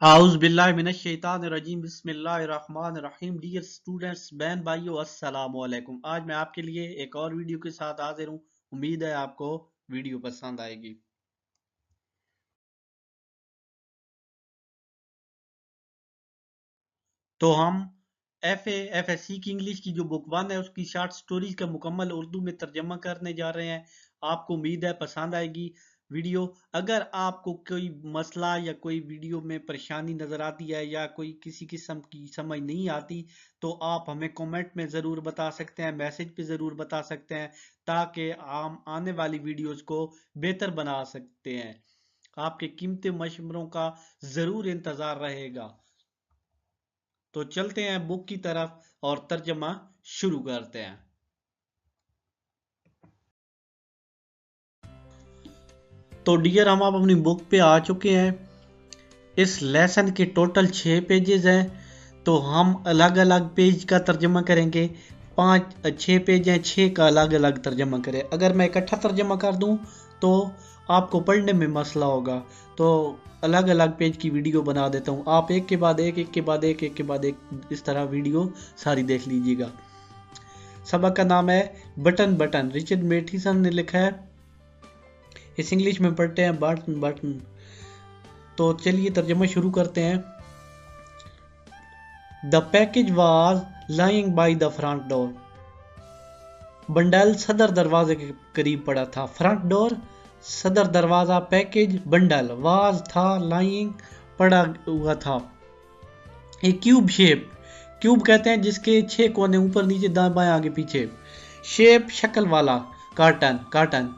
आउज़ बिल्लाहि मिनश शैतानिर रजीम बिस्मिल्लाहिर रहमानिर रहीम। Dear students, बहन भाइयों, अस्सलामु अलैकुम। आज मैं आपके लिए एक और वीडियो के साथ हाजिर हूँ। उम्मीद है आपको वीडियो पसंद आएगी। तो हम एफएससी की इंग्लिश की जो बुक 1 है उसकी शॉर्ट स्टोरीज का मुकम्मल उर्दू में तर्जमा करने जा रहे हैं। आपको उम्मीद है पसंद आएगी वीडियो। अगर आपको कोई मसला या कोई वीडियो में परेशानी नज़र आती है या कोई किसी किस्म की समझ नहीं आती तो आप हमें कमेंट में ज़रूर बता सकते हैं, मैसेज पे ज़रूर बता सकते हैं, ताकि हम आने वाली वीडियोज़ को बेहतर बना सकते हैं। आपके कीमती मशवरों का ज़रूर इंतज़ार रहेगा। तो चलते हैं बुक की तरफ और तर्जमा शुरू करते हैं। तो डियर, हम आप अपनी बुक पे आ चुके हैं। इस लेसन के टोटल 6 पेजेस हैं, तो हम अलग अलग पेज का तर्जमा करेंगे। 6 पेज हैं, 6 का अलग अलग तर्जमा करें। अगर मैं इकट्ठा तर्जमा कर दूं तो आपको पढ़ने में मसला होगा, तो अलग अलग पेज की वीडियो बना देता हूं। आप एक के बाद एक के बाद एक के बाद एक इस तरह वीडियो सारी देख लीजिएगा। सबक का नाम है बटन बटन। रिचर्ड मेथिसन ने लिखा है। इस इंग्लिश में पढ़ते हैं बटन बटन। तो चलिए तर्जुमा शुरू करते हैं। The package was lying by the front door. Bundle सदर दरवाजे के करीब पड़ा था। फ्रंट डोर सदर दरवाजा, पैकेज बंडल, वाज था, लाइंग पड़ा हुआ था। एक क्यूब शेप, क्यूब कहते हैं जिसके 6 कोने ऊपर नीचे दाएं बाएं आगे पीछे। शेप शक्ल वाला, कार्टन कार्टन।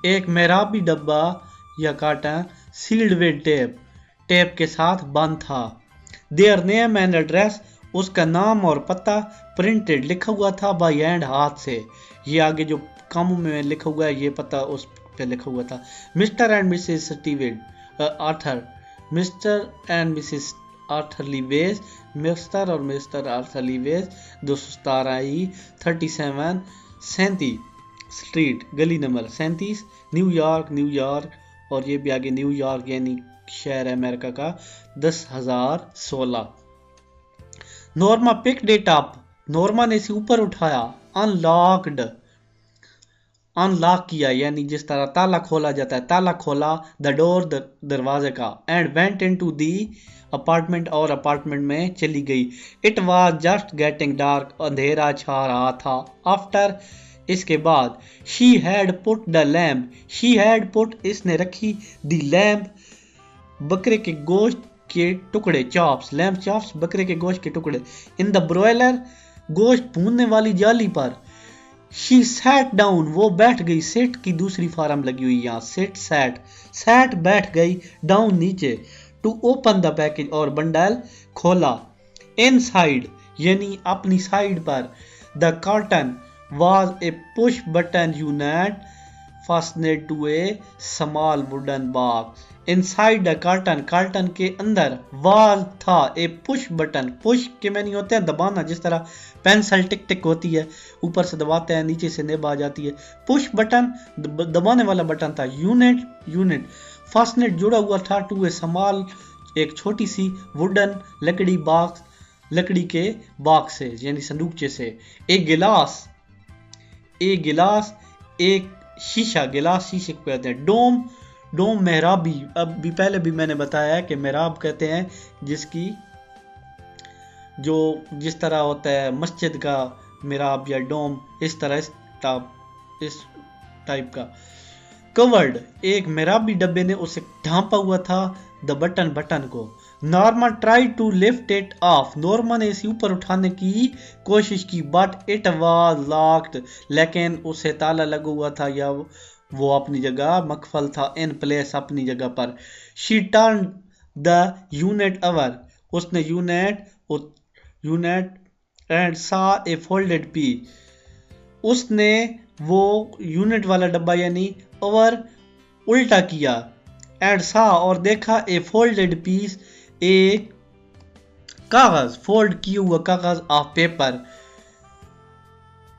एक मेहराबी डब्बा या carton, sealed with tape, tape के साथ बंद था। देयर नेम एंड एड्रेस, उसका नाम और पता प्रिंटेड लिखा हुआ था, बाय हैंड, हाथ से। ये आगे जो कम में लिखा हुआ है ये पता उस पे लिखा हुआ था। Mister and missus Steven Arthur, mister and missus Arthur Levage, mister और मिस्टर आर्थर लीवेज, 217 37 स्ट्रीट, गली नंबर 37, न्यूयॉर्क न्यूयॉर्क। और ये भी आगे न्यूयॉर्क यानी शहर है अमेरिका का, 10,016। Norma picked it up, Norma ने इसे ऊपर उठाया। अनलॉक्ड, अनलॉक किया यानी जिस तरह ताला खोला जाता है, ताला खोला। द डोर, दरवाजे का। And went into the apartment, और अपार्टमेंट में चली गई। It was just getting dark, अंधेरा छा रहा था। आफ्टर, इसके बाद। She had put the lamp, she had put, इसने रखी। द लैम्प, बकरे के गोश्त के टुकड़े, चॉप्स, लैम्प चॉप्स, बकरे के गोश्त के टुकड़े। इन द ब्रॉयलर, गोश्त भूनने वाली जाली पर। शी सैट डाउन, वो बैठ गई। सेट की दूसरी फार्म लगी हुई यहाँ, सेट सैट, सैट बैठ गई। डाउन नीचे। टू ओपन द पैकेज, और बंडल खोला। इनसाइड यानी अपनी साइड पर। The curtain was a push button unit fastened to a small wooden box. Inside the curtain, curtain के अंदर, was था, ए पुश बटन। पुश के मैंने होते हैं दबाना, जिस तरह पेंसिल टिक टिक होती है, ऊपर से दबाते हैं नीचे से निब आ जाती है। पुश बटन दबाने वाला बटन था। यूनिट, यूनिट फास्टनेट जुड़ा हुआ था। टू ए स्मॉल, एक छोटी सी, वुडन लकड़ी, बॉक्स, लकड़ी के बॉक्स से यानी संदूकचे से। एक गिलास, एक गिलास, एक शीशा, गिलास शीशे को कहते हैं। डोम, डोम मेहराबी, अब भी पहले भी मैंने बताया है कि मेहराब कहते हैं जिसकी जो जिस तरह होता है मस्जिद का मेहराब या डोम, इस तरह इस टाइप का। कवर्ड, एक मेहराबी डब्बे ने उसे ढांपा हुआ था। द बटन, बटन को। Norma try to lift it off, Norma ने इसे ऊपर उठाने की कोशिश की। बट इट वाज लॉक्ड, लेकिन उसे ताला लगा हुआ था या वो अपनी जगह मकफल था। इन प्लेस, अपनी जगह पर। She turn the unit over, उसने यूनिट एंड सा ए फोल्डेड पी, उसने वो यूनिट वाला डब्बा यानी ओवर उल्टा किया। एंड सा, और देखा। ए फोल्डेड पीस, एक कागज, फोल्ड किया हुआ कागज। Of paper,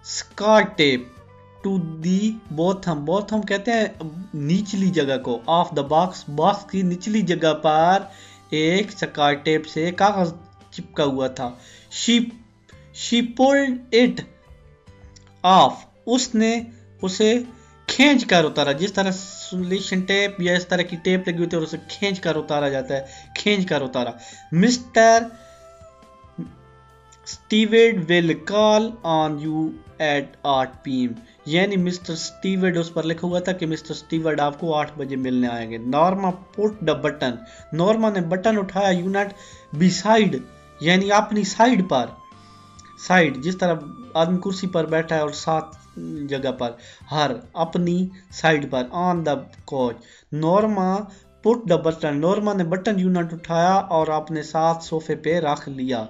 scotch tape. To the bottom, bottom कहते हैं निचली जगह को। ऑफ द बॉक्स, बॉक्स की निचली जगह पर। एक स्काई टेप से कागज चिपका हुआ था। शी पुल्ड इट ऑफ, उसने उसे खींच कर उतारा। जिस तरह सोल्यूशन टेप या इस तरह की टेप लगी होती है और उसे खींच कर उतारा जाता है, खींच कर उतारा। Mister Steved will call on you at 8 PM, यानी मिस्टर स्टीवेड, उस पर लिखा हुआ था कि मिस्टर स्टीवेड आपको 8 बजे मिलने आएंगे। Norma put the button, Norma ने बटन उठाया। यूनिट बिसाइड, यानी अपनी साइड पर, साइड जिस तरह आदमी कुर्सी पर बैठा है और साथ जगह पर, हर अपनी साइड पर, on the coach. Norma put the button, Norma ने बटन यूनिट उठाया और अपने साथ सोफे पे रख लिया।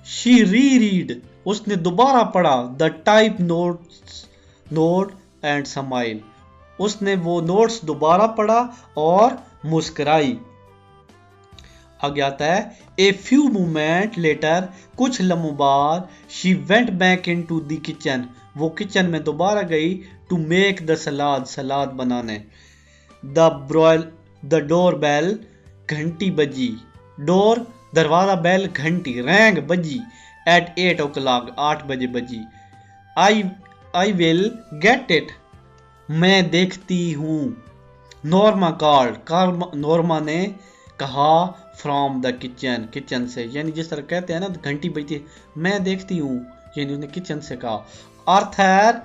शी रीड, उसने दोबारा पढ़ा। The type note and smile, उसने वो नोट्स दोबारा पढ़ा और मुस्कुराई। आगे आता है ए फ्यू मोमेंट लेटर, कुछ लम्हों बाद, she went back into the kitchen, वो किचन में दोबारा गई। To make the salad, salad बनाने। द डोर बेल, घंटी बजी। डोर दरवाजा, बेल घंटी, रैंग बजी। एट 8 o'clock, 8 बजे बजी। आई विल गेट इट, मैं देखती हूँ। नॉर्मा कॉल्ड, नॉर्मा ने कहा। फ्रॉम द किचन, किचन से, यानी जिस तरह कहते हैं ना घंटी बजती है, मैं देखती हूँ, यानी उसने किचन से कहा। Arthur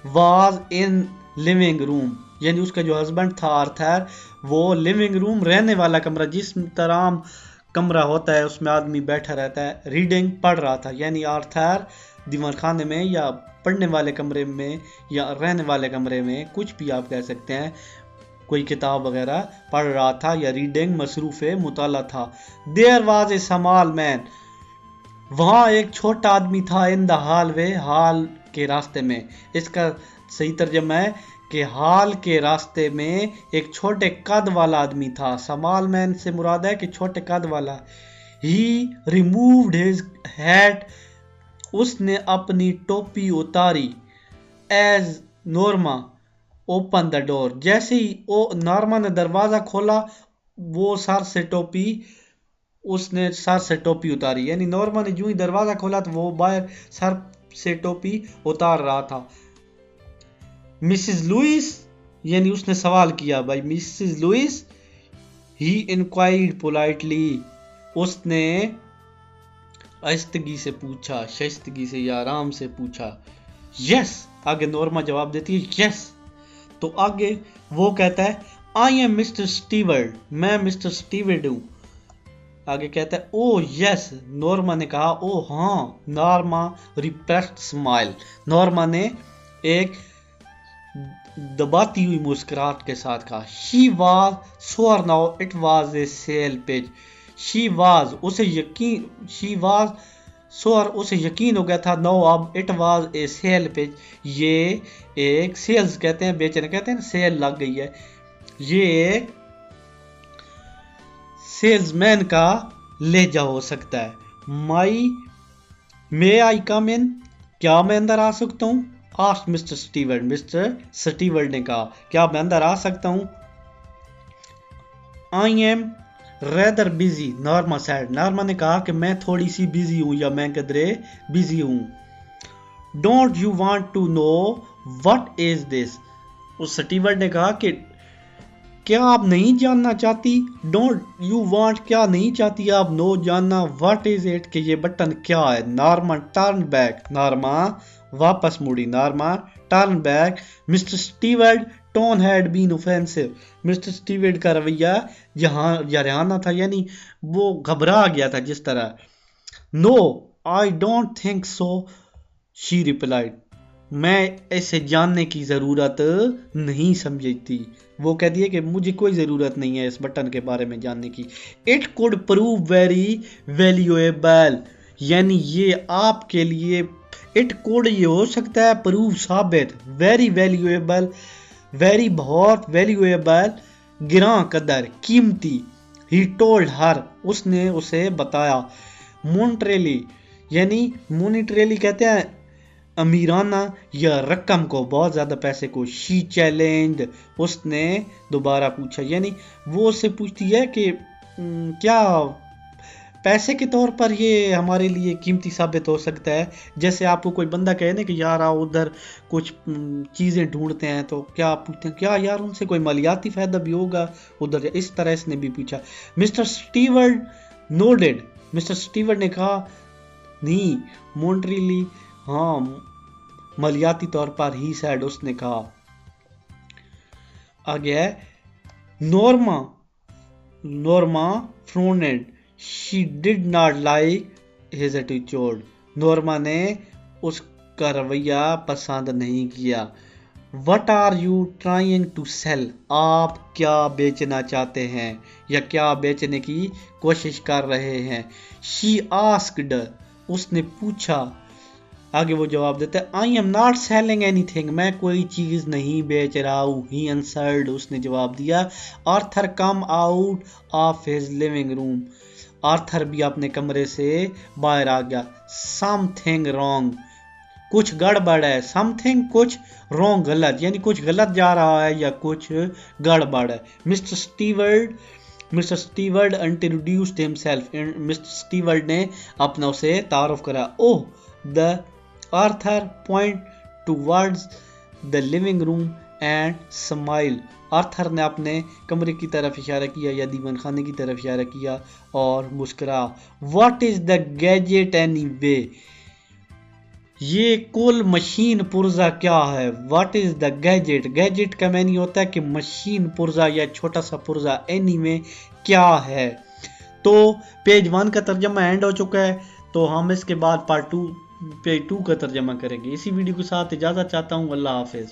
was in living room, यानी उसका जो हस्बैंड था आर्थर, वो लिविंग रूम, रहने वाला कमरा, जिस तरह कमरा होता है उसमें आदमी बैठा रहता है, रीडिंग, पढ़ रहा था। यानी आर्थर दीवार खाने में या पढ़ने वाले कमरे में या रहने वाले कमरे में, कुछ भी आप कह सकते हैं, कोई किताब वगैरह पढ़ रहा था या रीडिंग मसरूफ मुताला था। There was a small man, वहां एक छोटा आदमी था। इन द हॉलवे, हॉल के रास्ते में। इसका सही तर्जुमा है कि हॉल के रास्ते में एक छोटे कद वाला आदमी था। स्मॉल मैन से मुराद है कि छोटे कद वाला। ही रिमूव्ड हिज हैट, उसने अपनी टोपी उतारी। As Norma open the door, जैसे ही नॉर्मा ने दरवाजा खोला, वो सर से टोपी, उसने सर से टोपी उतारी। यानी नॉर्मा ने जो ही दरवाजा खोला तो वो बाहर सर से टोपी उतार रहा था। मिसेस लुइस, यानी उसने सवाल किया, भाई मिसेस लुइस। ही इंक्वायर्ड पोलाइटली, उसने आहिस्तगी से पूछा, शाइस्तगी से या आराम से पूछा। यस, आगे नॉर्मा जवाब देती है यस। तो आगे वो कहता है आई एम मिस्टर स्टीवर्ड, मैं मिस्टर स्टीवर्ड हूं। आगे कहता है ओ यस, नॉर्मा ने कहा ओ हाँ। नॉर्मा रिप्रेस्ड स्माइल, नॉर्मा ने एक दबाती हुई मुस्कुराहट के साथ कहा। She was sure now it was a cell page, she was, उसे यकीन, शी वाज श्योर, उसे यकीन हो गया था। नो, अब it was a cell page, ये एक सेल्स कहते हैं, बेचने कहते हैं, सेल लग गई है। ये एक सेल्समैन का लहजा हो सकता है। मे आई कम इन, क्या मैं अंदर आ सकता हूँ? Asked mister steward, mister steward ने कहा क्या मैं अंदर आ सकता हूँ? I am rather busy, Norma sad, Norma ने कहा कि मैं थोड़ी सी बिजी हूँ या मैं कदरे बिजी हूँ। Don't you want to know what is this, उस स्टीवर्ड ने कहा कि क्या आप नहीं जानना चाहती? डोंट यू वांट, क्या नहीं चाहती आप नो जानना, व्हाट इज इट, कि ये बटन क्या है। नॉर्मा टर्न बैक, नॉर्मा वापस मुड़ी, Norma turn back. Mister steward tone had been offensive, mister steward का रवैया यहाँ जराना था, यानी वो घबरा गया था जिस तरह। No I don't think so, she replied, मैं ऐसे जानने की ज़रूरत नहीं समझती। वो कह दिए कि मुझे कोई ज़रूरत नहीं है इस बटन के बारे में जानने की। It could prove very valuable, यानी ये आपके लिए, इट कुड ये हो सकता है, प्रूव साबित, वेरी वैल्यूएबल, वेरी बहुत, वैल्यूएबल गिरां कदर, कीमती। ही टोल्ड हर, उसने उसे बताया। मोनेटरीली, यानी मोनेटरीली कहते हैं अमीराना या रकम को, बहुत ज़्यादा पैसे को। शी चैलेंज, उसने दोबारा पूछा, यानी वो उससे पूछती है कि क्या पैसे के तौर पर ये हमारे लिए कीमती साबित हो सकता है। जैसे आपको कोई बंदा कहे ना कि यार आओ उधर कुछ चीज़ें ढूंढते हैं, तो क्या आप पूछते हैं क्या यार उनसे कोई मालियाती फ़ायदा भी होगा उधर, इस तरह इसने भी पूछा। Mister steward nodded, mister steward ने कहा नहीं मोन्ट्रीली, हाँ मालियाती तौर पर ही सैड, उसने कहा। आगे है Norma, Norma Froned, she did not like his attitude, Norma ने उसका रवैया पसंद नहीं किया। What are you trying to sell, आप क्या बेचना चाहते हैं या क्या बेचने की कोशिश कर रहे हैं। शी आस्क्ड, उसने पूछा। आगे वो जवाब देता है I am not selling anything, मैं कोई चीज़ नहीं बेच रहा हूँ। ही आंसर्ड, उसने जवाब दिया। Arthur come out of his living room, Arthur भी अपने कमरे से बाहर आ गया। समथिंग रॉन्ग, कुछ गड़बड़ है। समथिंग कुछ, रॉन्ग गलत, यानी कुछ गलत जा रहा है या कुछ गड़बड़ है। Mister steward introduced himself, mister steward ने अपना उसे तारुफ करा। ओह the Arthur point towards the living room and smile, Arthur ने अपने कमरे की तरफ इशारा किया या दीवान खाने की तरफ इशारा किया और मुस्कुरा। What is the gadget anyway, ये कुल मशीन पुर्जा क्या है। What is the gadget, gadget का मैनी होता है कि मशीन पुर्जा या छोटा सा पुर्जा, एनीवे क्या है। तो पेज 1 का तर्जमा एंड हो चुका है, तो हम इसके बाद पार्ट 2 पे 2 का तर्जमा करेंगे। इसी वीडियो के साथ इजाज़त चाहता हूँ, अल्लाह हाफिज़।